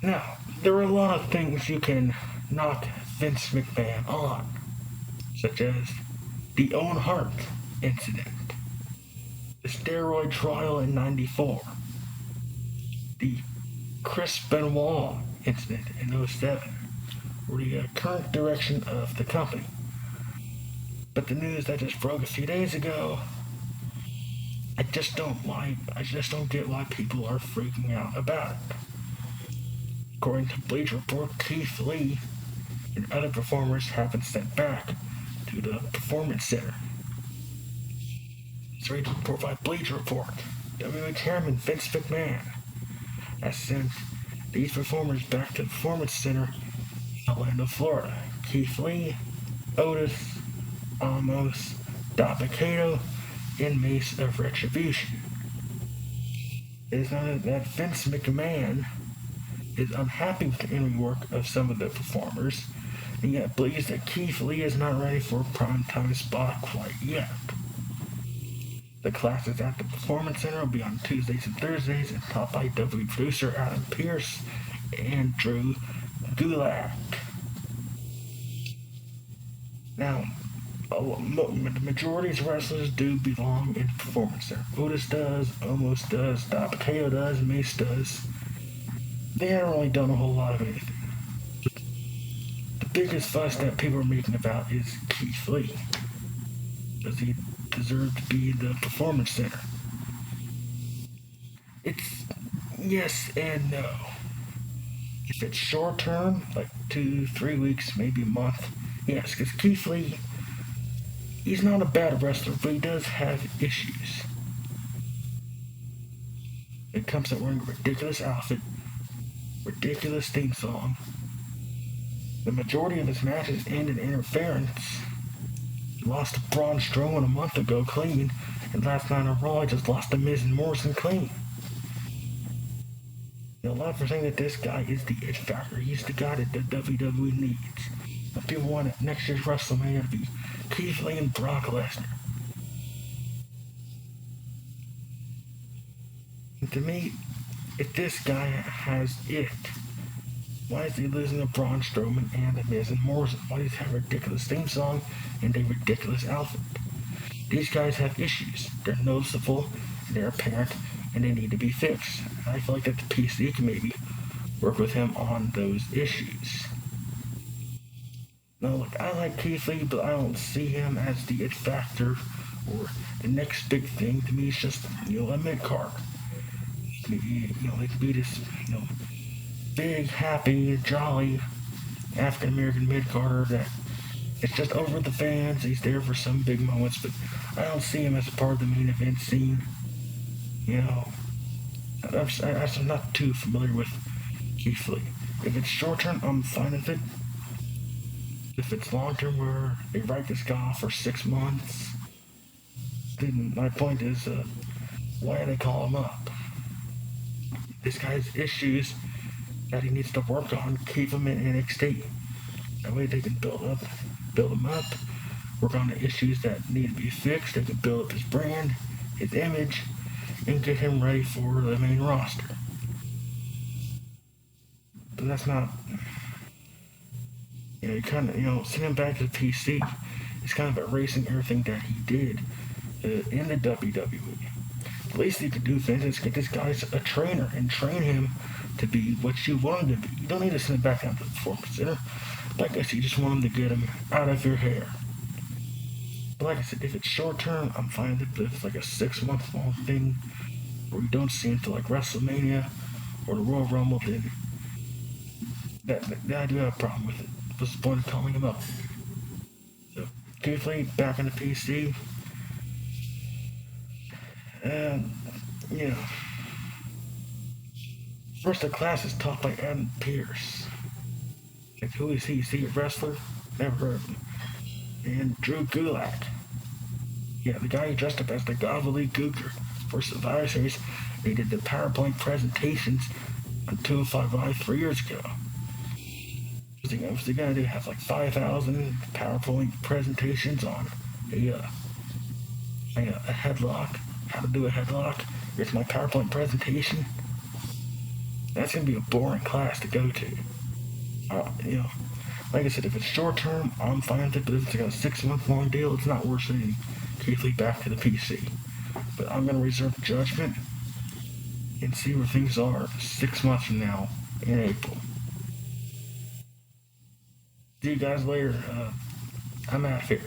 Now, there are a lot of things you can knock Vince McMahon on, such as the Owen Hart incident, the steroid trial in '94, the Chris Benoit incident in '07, or the current direction of the company. But the news that just broke a few days ago, I just don't get why people are freaking out about it. According to Bleacher Report, Keith Lee and other performers have been sent back to the Performance Center. It's read to report by Bleacher Report. WWE Chairman Vince McMahon has sent these performers back to the Performance Center in Orlando, Florida. Keith Lee, Otis, Amos, Dabba-Kato, and Mace of Retribution. It is noted that Vince McMahon is unhappy with the in-ring work of some of the performers, and yet believes that Keith Lee is not ready for a primetime spot quite yet. The classes at the Performance Center will be on Tuesdays and Thursdays and taught by WWE producer Adam Pearce and Drew Gulak. Now, the majority of wrestlers do belong in the Performance Center. Otis does, Omos does, Dabba-Kato does, Mace does. They haven't really done a whole lot of anything. The biggest fuss that people are making about is Keith Lee. Does he deserve to be in the Performance Center? It's yes and no. If it's short term, like 2-3 weeks, maybe a month, yes, because Keith Lee, he's not a bad wrestler, but he does have issues. It comes to wearing a ridiculous outfit, ridiculous theme song. The majority of his matches end in interference. He lost to Braun Strowman a month ago clean, and last night on Raw he just lost to Miz and Morrison clean. A lot of people are saying that this guy is the it factor. He's the guy that the WWE needs. And people want next year's WrestleMania to be Keith Lee and Brock Lesnar. And to me, if this guy has it, why is he losing to Braun Strowman and the Miz and Morrison? Why does he have a ridiculous theme song and a ridiculous outfit? These guys have issues. They're noticeable, they're apparent, and they need to be fixed. And I feel like that the PC can maybe work with him on those issues. Now, look, I like Keith Lee, but I don't see him as the it factor or the next big thing. To me, it's just, a mid-card. Maybe, they could be this, big, happy, jolly African-American mid-carder that it's just over with the fans. He's there for some big moments, but I don't see him as a part of the main event scene. I'm not too familiar with Keith Lee. If it's short term, I'm fine with it. If it's long term, where they write this guy off for 6 months, then my point is, why do they call him up? This guy has issues that he needs to work on, keep him in NXT. That way they can build him up, work on the issues that need to be fixed. They can build up his brand, his image, and get him ready for the main roster. But that's not, you kind of, send him back to the PC. It's kind of erasing everything that he did in the WWE. The least you could do, for instance, get this guy a trainer and train him to be what you want him to be. You don't need to send him back down to the Performance Center. Like I said, you just want him to get him out of your hair. But like I said, if it's short term, I'm fine with it. But if it's like a 6-month long thing where you don't see him till like WrestleMania or the Royal Rumble, then I do have a problem with it. What's the point of calling him up? So, Keith Lee back in the PC. And, first the class is taught by Adam Pearce. Like, who is he? Is he a wrestler? Never heard of him. And Drew Gulak. Yeah, the guy who dressed up as the Gobbly Gooker for Survivor Series. They did the PowerPoint presentations on 205 Live 3 years ago. What's he gonna do? Have like 5,000 PowerPoint presentations on a headlock. How to do a headlock. Here's my PowerPoint presentation. That's gonna be a boring class to go to. You know, like I said, if it's short term, I'm fine with it. But if it's like a 6 month long deal, it's not worth sending Keith Lee back to the PC. But I'm gonna reserve judgment and see where things are 6 months from now in April. See you guys later. I'm out of here.